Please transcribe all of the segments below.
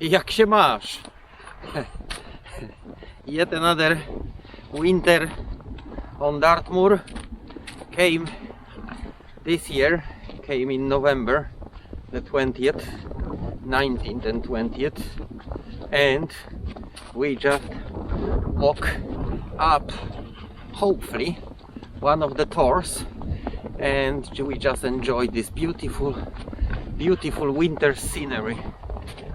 Jak się masz? Yet another winter on Dartmoor came this year, came in November the 20th, 19th and 20th, and we just walk up, hopefully, one of the tours, and we just enjoy this beautiful winter scenery.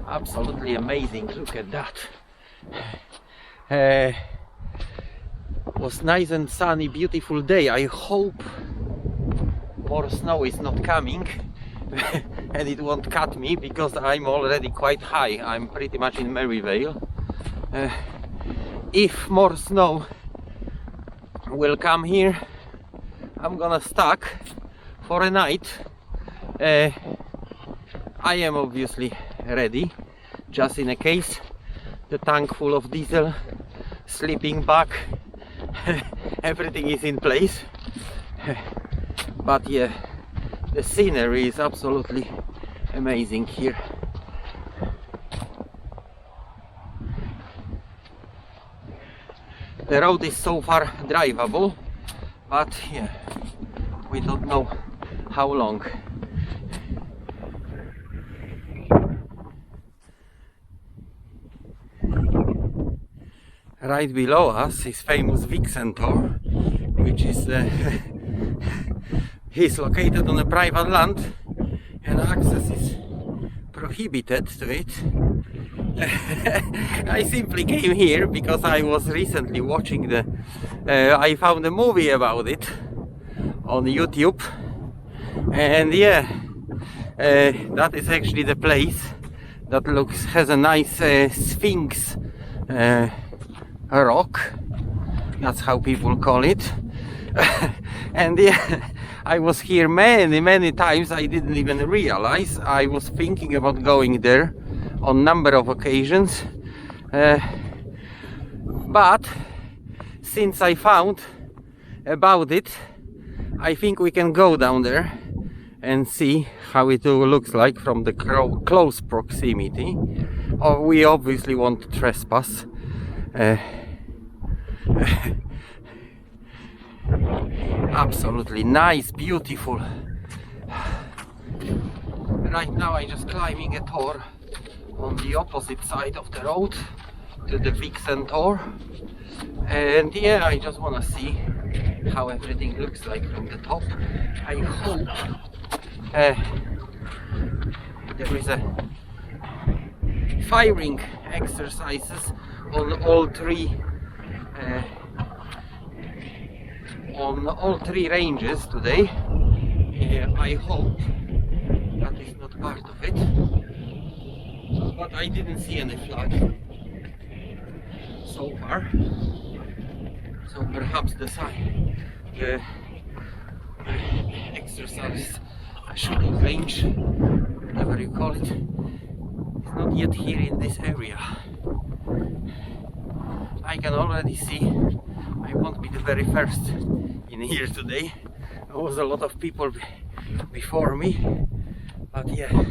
Absolutely amazing. Look at that. Was nice and sunny, beautiful day. I hope more snow is not coming and it won't cut me, because I'm already quite high. I'm pretty much in Merrivale. If more snow will come here, I'm gonna stuck for a night. I am obviously ready, just in a case. The tank full of diesel, sleeping bag, everything is in place. But yeah, the scenery is absolutely amazing here. The road is so far drivable, but yeah, we don't know how long. Right below us is famous Vixen Tor, which is he's located on a private land and access is prohibited to it. I simply came here because I was recently watching I found a movie about it on YouTube, and yeah, that is actually the place that has a nice Sphinx rock. That's how people call it. And yeah, I was here many times. I didn't even realize. I was thinking about going there on number of occasions, but since I found about it, I think we can go down there and see how it looks like from the close proximity. Or we obviously won't trespass. Absolutely nice, beautiful. Right now I'm just climbing a tor on the opposite side of the road to the Vixen Tor, and yeah, I just want to see how everything looks like from the top. I hope there is a firing exercises on all three ranges today. I hope that is not part of it, but I didn't see any flag so far, so perhaps the exercise shooting range, whatever you call it, is not yet here in this area. I can already see I won't be the very first in here today. There was a lot of people before me, but yeah,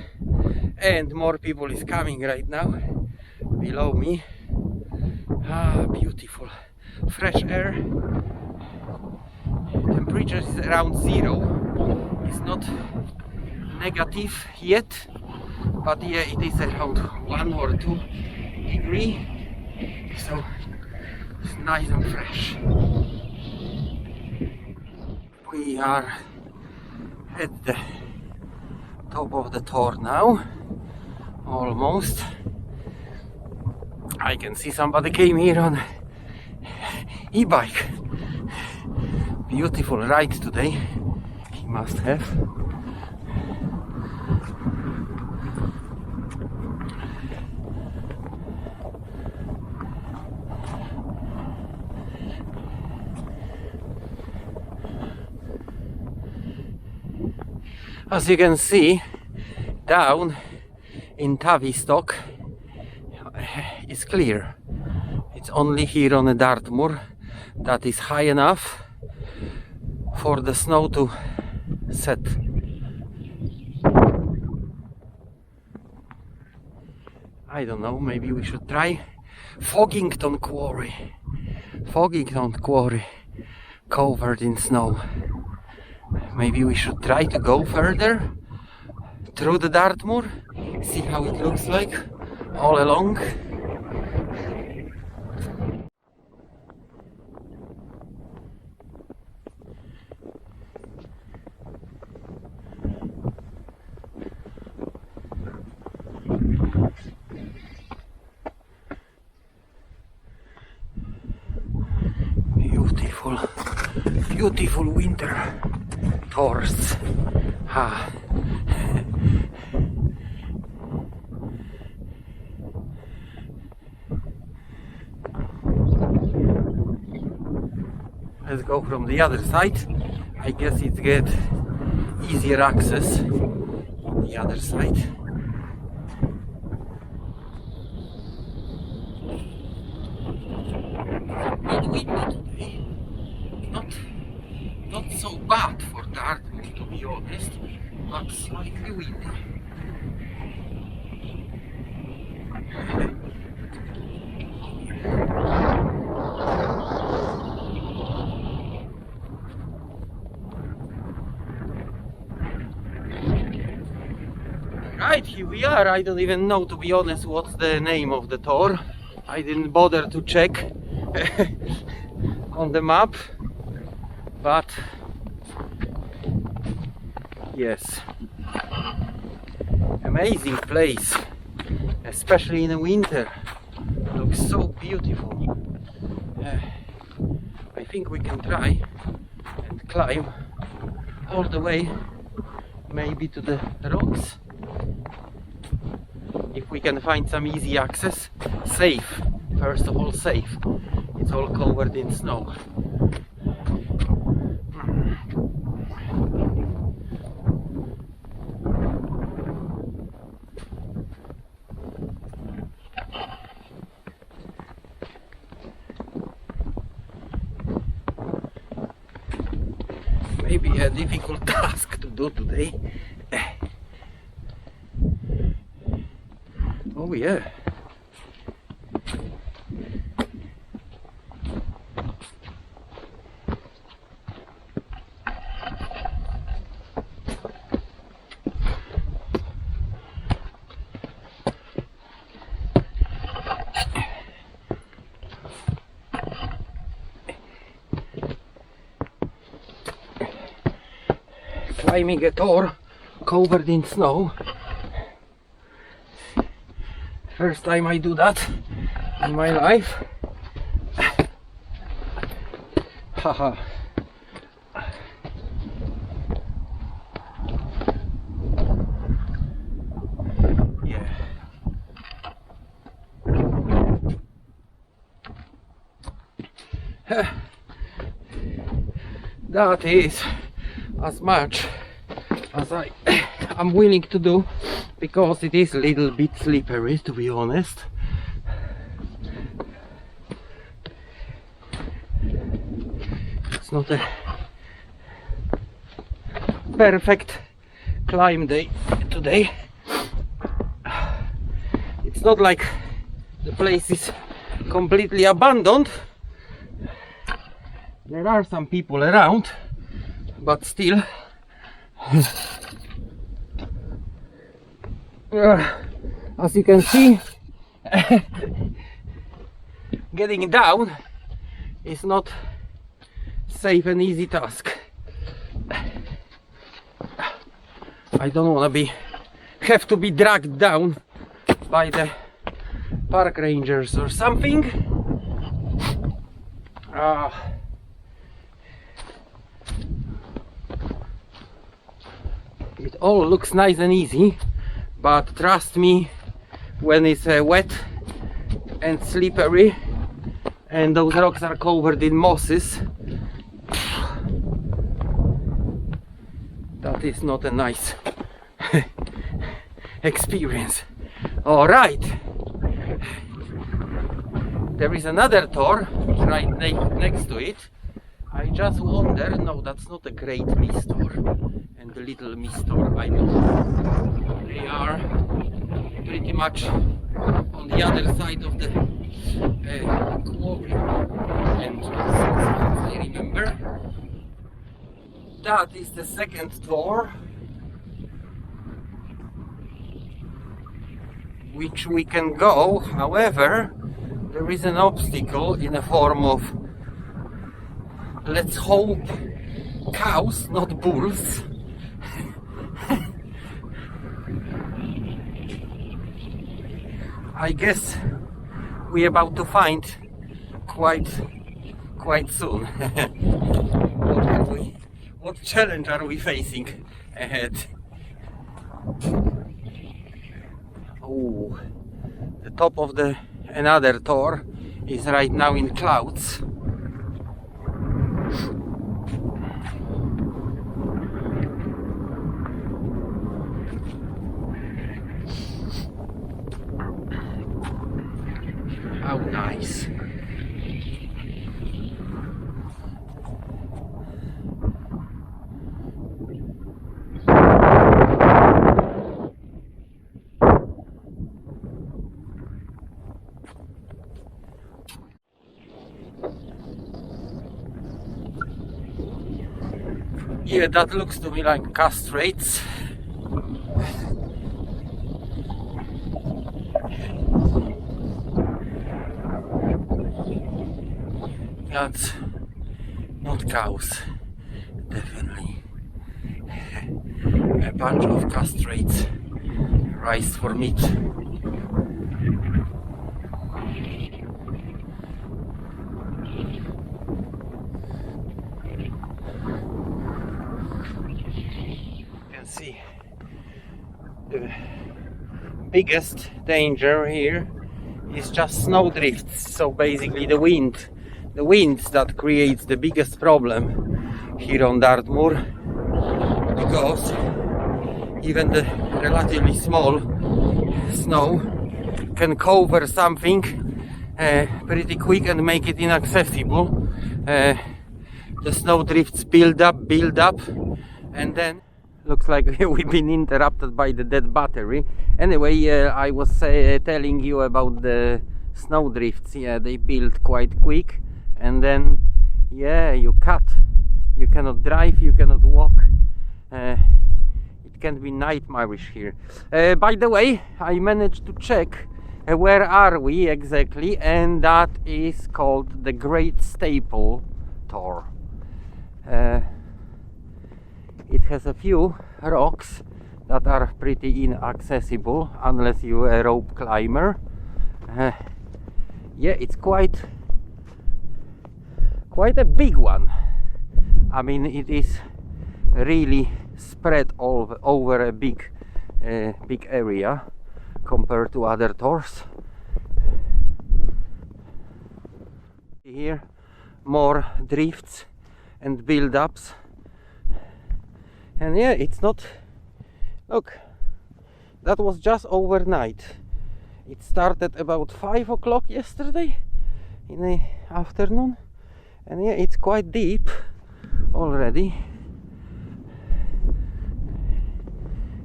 and more people is coming right now below me. Beautiful fresh air. Temperature is around 0. It's not negative yet, but yeah, it is around 1 or 2 degrees, so it's nice and fresh. We are at the top of the tor now, almost. I can see somebody came here on e-bike. Beautiful ride today, he must have. As you can see, down in Tavistock is clear. It's only here on the Dartmoor that is high enough for the snow to set. I don't know, maybe we should try Foggington Quarry. Foggington Quarry, covered in snow. Maybe we should try to go further through the Dartmoor, see how it looks like all along. Beautiful, beautiful winter tours. Ah. Let's go from the other side. I guess it get easier access on the other side. Bit windy today. Not so bad for Dartmoor, to be honest, but slightly windy. Right, here we are. I don't even know, to be honest, what's the name of the tour. I didn't bother to check on the map, but yes, amazing place, especially in the winter. Looks so beautiful. I think we can try and climb all the way, maybe to the rocks, if we can find some easy access. Safe, first of all, safe. It's all covered in snow. Maybe a difficult task to do today. Oh yeah. Climbing a tour covered in snow. First time I do that in my life. Haha. Yeah. That is as much as I'm willing to do, because it is a little bit slippery, to be honest. It's not a perfect climb day today. It's not like the place is completely abandoned. There are some people around, but still as you can see, getting down is not safe and easy task. I don't want to have to be dragged down by the park rangers or something. It all looks nice and easy, but trust me, when it's wet and slippery and those rocks are covered in mosses, that is not a nice experience. Alright, there is another tour right next to it. I just wonder, no, that's not a Great Mistor and the Little Mistor, I know. They are pretty much on the other side of the quarry entrance, as far as I remember. That is the second door, which we can go. However, there is an obstacle in the form of, let's hope, cows, not bulls. I guess we're about to find quite soon. What challenge are we facing ahead? Oh, the top of the another door is right now in clouds. How nice. Yeah, that looks to me like castrates. That's not cows, definitely. A bunch of castrates raised for meat. See, the biggest danger here is just snow drifts. So basically the winds that creates the biggest problem here on Dartmoor, because even the relatively small snow can cover something pretty quick and make it inaccessible. The snow drifts build up, and then looks like we've been interrupted by the dead battery. Anyway, I was telling you about the snow drifts. Yeah, they build quite quick, and then yeah, you cannot drive, you cannot walk. It can be nightmarish here. By the way, I managed to check where are we exactly, and that is called the Great Staple Tor. It has a few rocks that are pretty inaccessible unless you're a rope climber. Yeah, it's quite a big one. I mean, it is really spread all over a big area compared to other tors. Here more drifts and build-ups. And yeah, it's not, look, that was just overnight. It started about 5 o'clock yesterday in the afternoon, and yeah, it's quite deep already.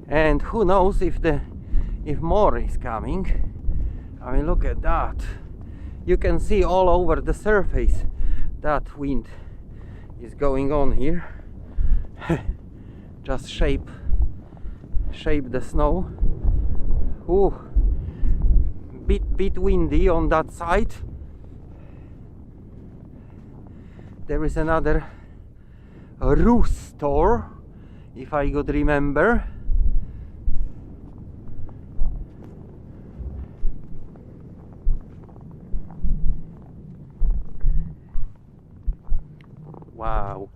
And who knows if more is coming. I mean, look at that. You can see all over the surface that wind is going on here. Just shape the snow. Ooh, bit windy on that side. There is another rooster, if I could remember. Wow,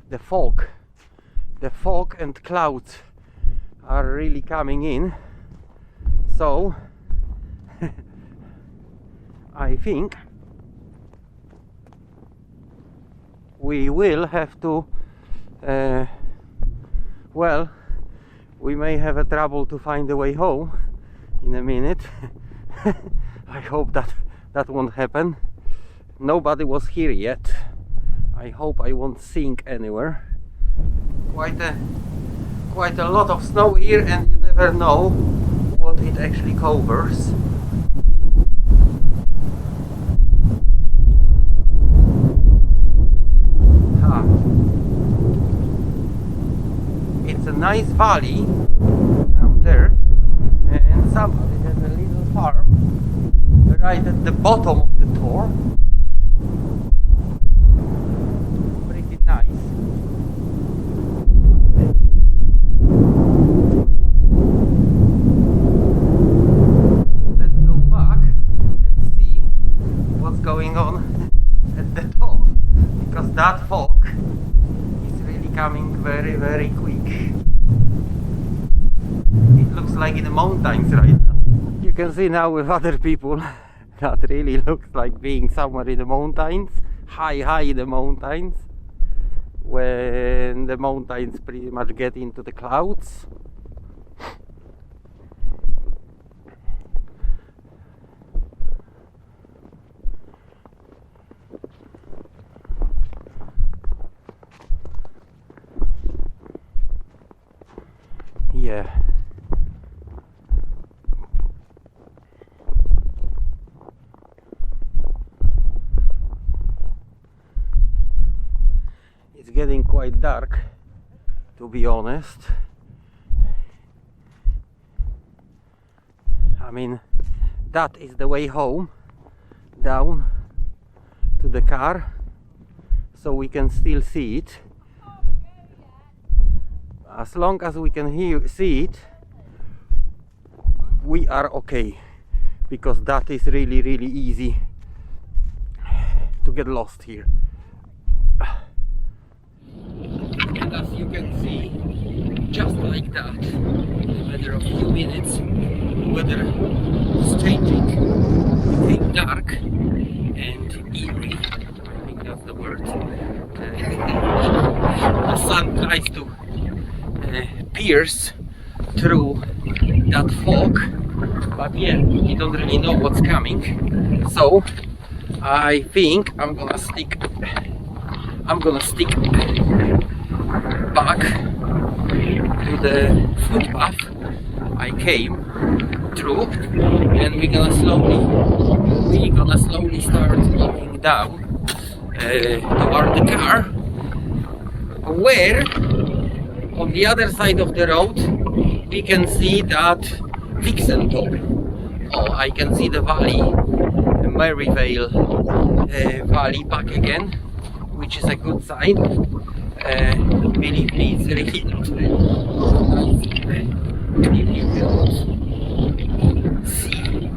the fog and clouds are really coming in, so I think we will have to well, we may have a trouble to find a way home in a minute. I hope that won't happen. Nobody was here yet. I hope I won't sink anywhere. Quite a lot of snow here, and you never know what it actually covers. nice valley down there, and somebody has a little farm right at the bottom of the tor. Pretty nice. Let's go back and see what's going on at the top, because that fog is really coming very, very quick. It looks like in the mountains right now. You can see now with other people that really looks like being somewhere in the mountains, high in the mountains, when the mountains pretty much get into the clouds. Yeah. It's getting quite dark, to be honest. I mean, that is the way home, down to the car, so we can still see it. As long as we can see it, we are okay, because that is really, really easy to get lost here. And as you can see, just like that, in a matter of few minutes, the weather is changing. It became dark and eerie. I think that's the word. The sun tries to pierce through that fog, but yeah, you don't really know what's coming. So I think I'm gonna stick back to the footpath I came through, and we're gonna slowly start walking down toward the car, where on the other side of the road we can see that Vixen top. Oh, I can see the valley, the Merrivale valley back again, which is a good sign. Believe me, it's really not nice if you cannot see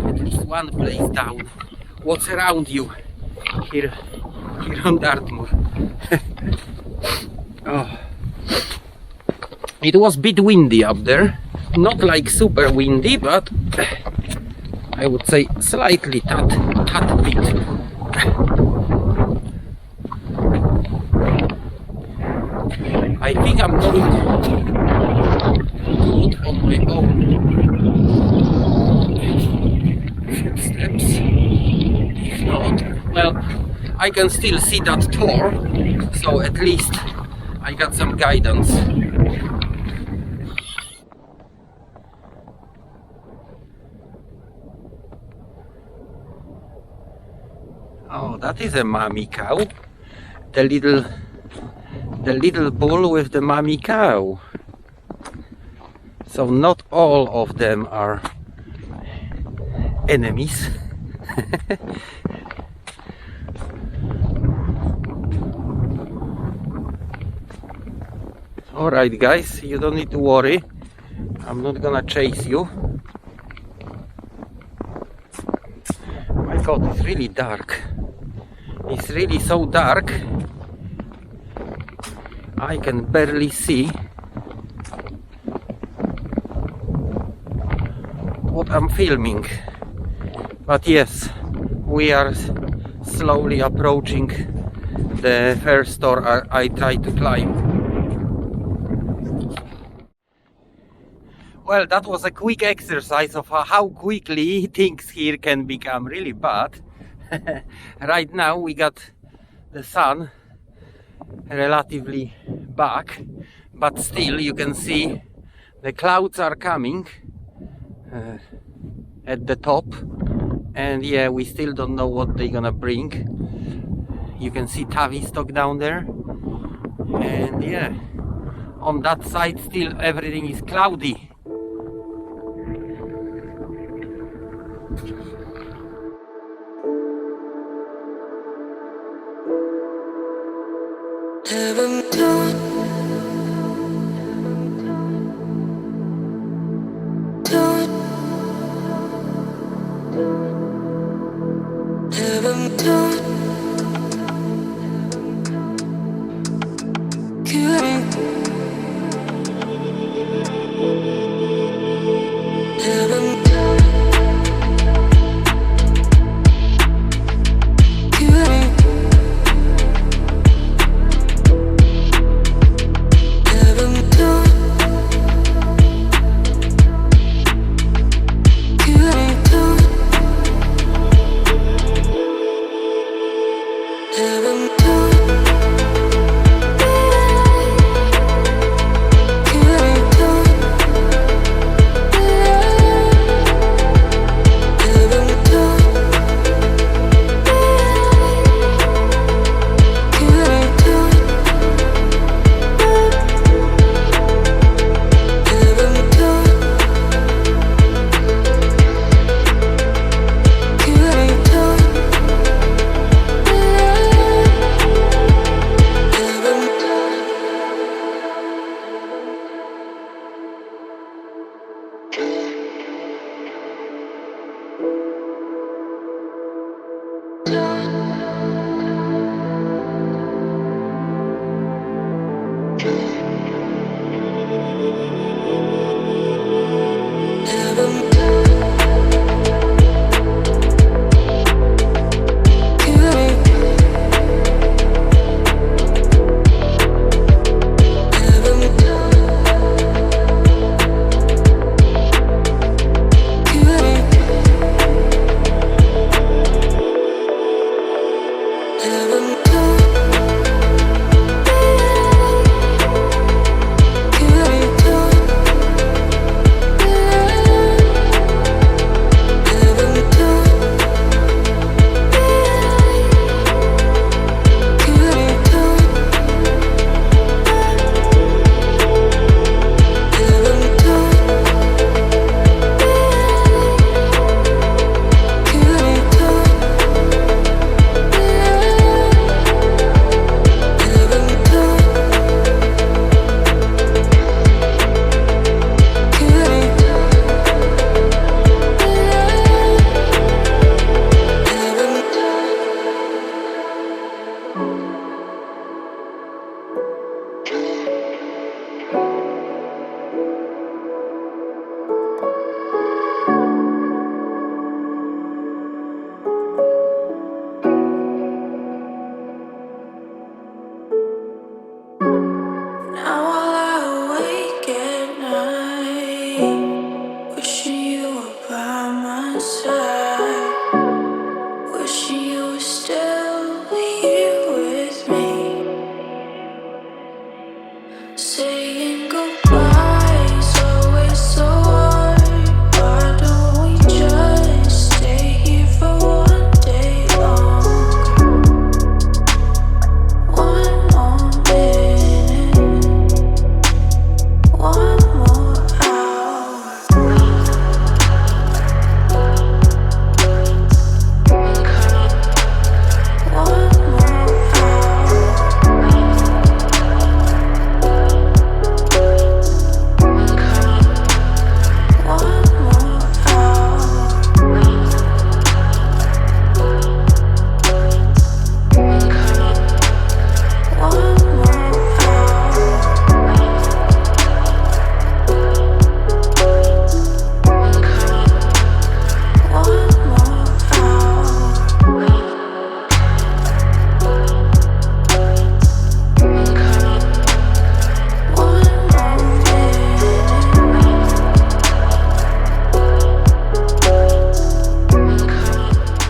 at least one place down what's around you here on Dartmoor. Oh. It was a bit windy up there, not like super windy, but I would say slightly tad bit. I think I'm going good on my own footsteps. If not, well, I can still see that tor, so at least I got some guidance. Oh, that is a mommy cow. The little bull with the mommy cow. So not all of them are enemies. Alright guys, you don't need to worry. I'm not gonna chase you. My god, it's really dark. It's really so dark. I can barely see what I'm filming. But yes, we are slowly approaching the first door I tried to climb. Well, that was a quick exercise of how quickly things here can become really bad. Right now we got the sun relatively back, but still you can see the clouds are coming at the top, and yeah, we still don't know what they're gonna bring. You can see Tavistock down there, and yeah, on that side still everything is cloudy.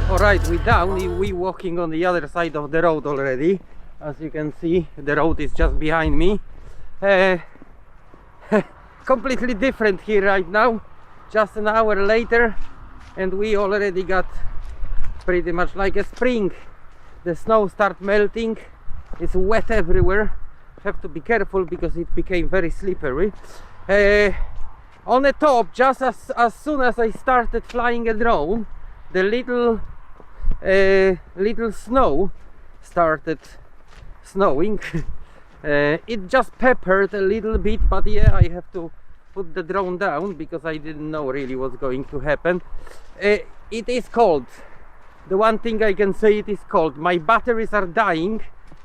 Alright, we're down, we're walking on the other side of the road already. As you can see, the road is just behind me. Completely different here right now, just an hour later, and we already got pretty much like a spring. The snow starts melting, it's wet everywhere, have to be careful because it became very slippery. On the top, just as soon as I started flying a drone, the little snow started snowing. It just peppered a little bit, but yeah, I have to put the drone down because I didn't know really what's going to happen. It is cold. The one thing I can say, it is cold. My batteries are dying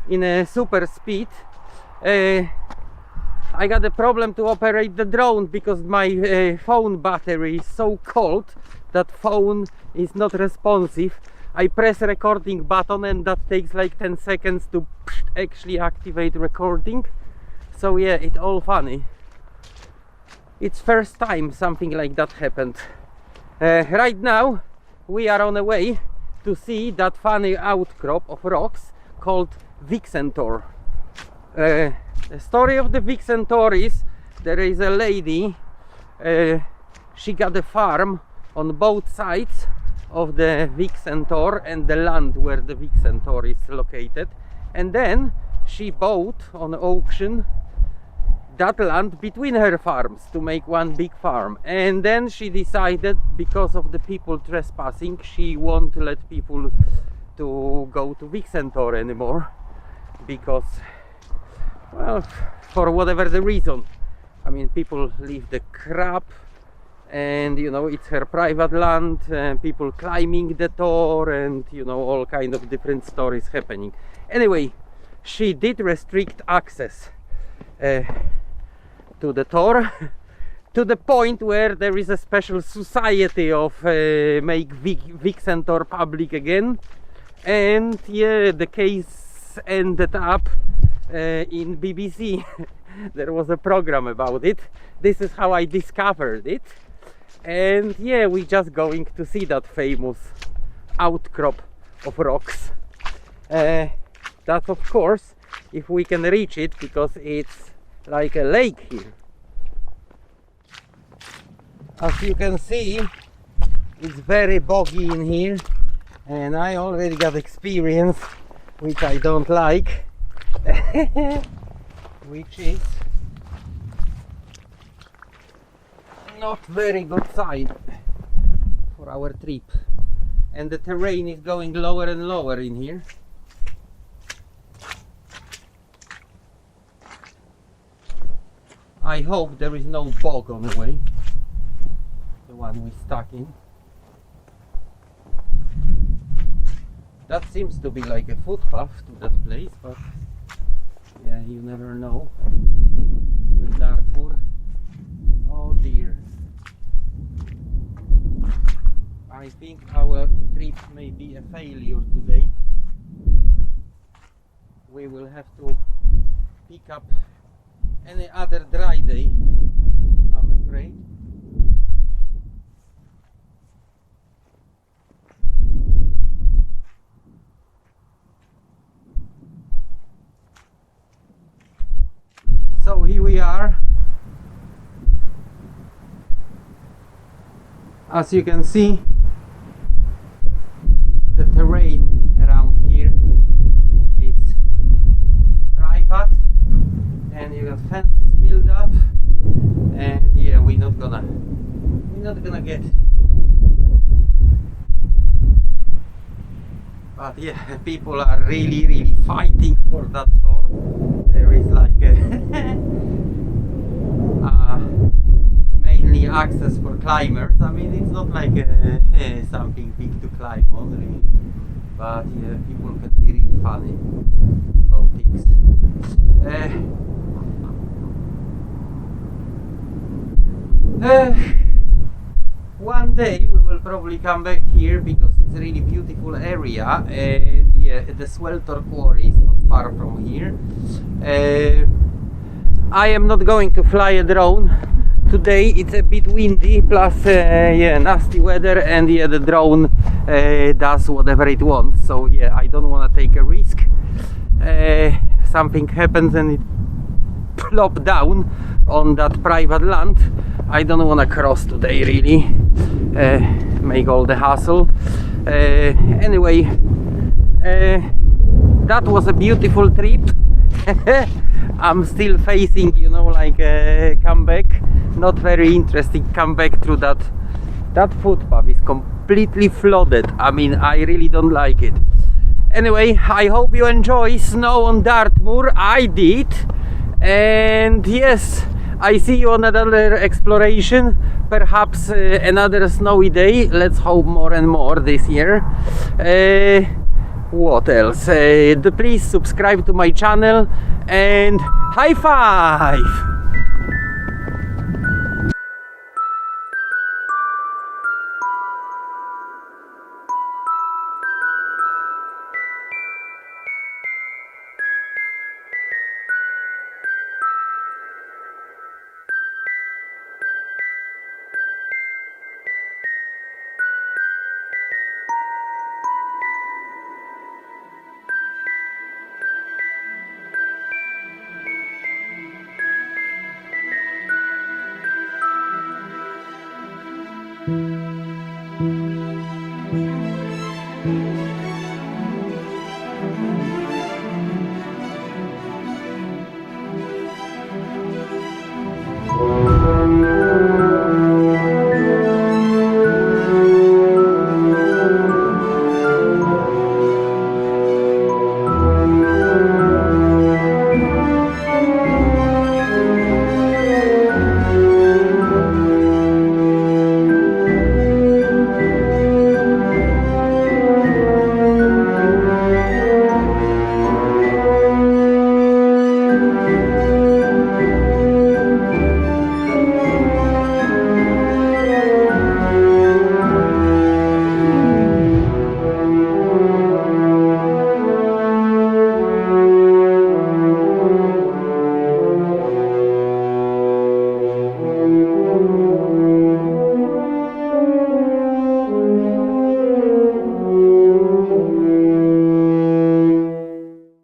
in a super speed. I got a problem to operate the drone because my phone battery is so cold that phone is not responsive. I press recording button and that takes like 10 seconds to actually activate recording. So yeah, it's all funny. It's first time something like that happened. Right now we are on the way to see that funny outcrop of rocks called Vixen Tor. The story of the Vixen Tor is there is a lady, she got a farm on both sides of the Vixen Tor and the land where the Vixen Tor is located, and then she bought on auction that land between her farms to make one big farm. And then she decided, because of the people trespassing, she won't let people to go to Vixen Tor anymore because, well, for whatever the reason. I mean, people leave the crap, and you know, it's her private land, people climbing the Tor, and you know, all kind of different stories happening. Anyway, she did restrict access to the Tor to the point where there is a special society of make Vixen Tor public again. And yeah, the case ended up in BBC. There was a program about it. This is how I discovered it. And yeah, we're just going to see that famous outcrop of rocks. That's of course if we can reach it, because it's like a lake here. As you can see, it's very boggy in here, and I already got experience which I don't like. Which is not very good sign for our trip, and the terrain is going lower and lower in here. I hope there is no bog on the way, the one we stuck in. That seems to be like a footpath to that place, but yeah, you never know with Dartmoor. Oh dear. I think our trip may be a failure today. We will have to pick up any other dry day, I'm afraid. So here we are. As you can see, the terrain around here is private, and you got fences built up, and yeah, we're not gonna get. But yeah, people are really fighting for that door. There is like a mainly access for climbers. I mean, it's not like something big to climb on really, but yeah, people can be really funny about things. One day we will probably come back here because it's a really beautiful area, and yeah, the Sweltor quarry is not far from here. I am not going to fly a drone today. It's a bit windy, plus yeah, nasty weather, and yeah, the drone does whatever it wants. So yeah, I don't want to take a risk. Something happens and it plop down on that private land. I don't want to cross today really, make all the hassle. Anyway, that was a beautiful trip. I'm still facing, you know, like a comeback. Not very interesting comeback through that footpath is completely flooded. I mean, I really don't like it. Anyway, I hope you enjoy snow on Dartmoor. I did. And yes, I see you on another exploration, perhaps another snowy day. Let's hope more and more this year. What else? Please subscribe to my channel and high five!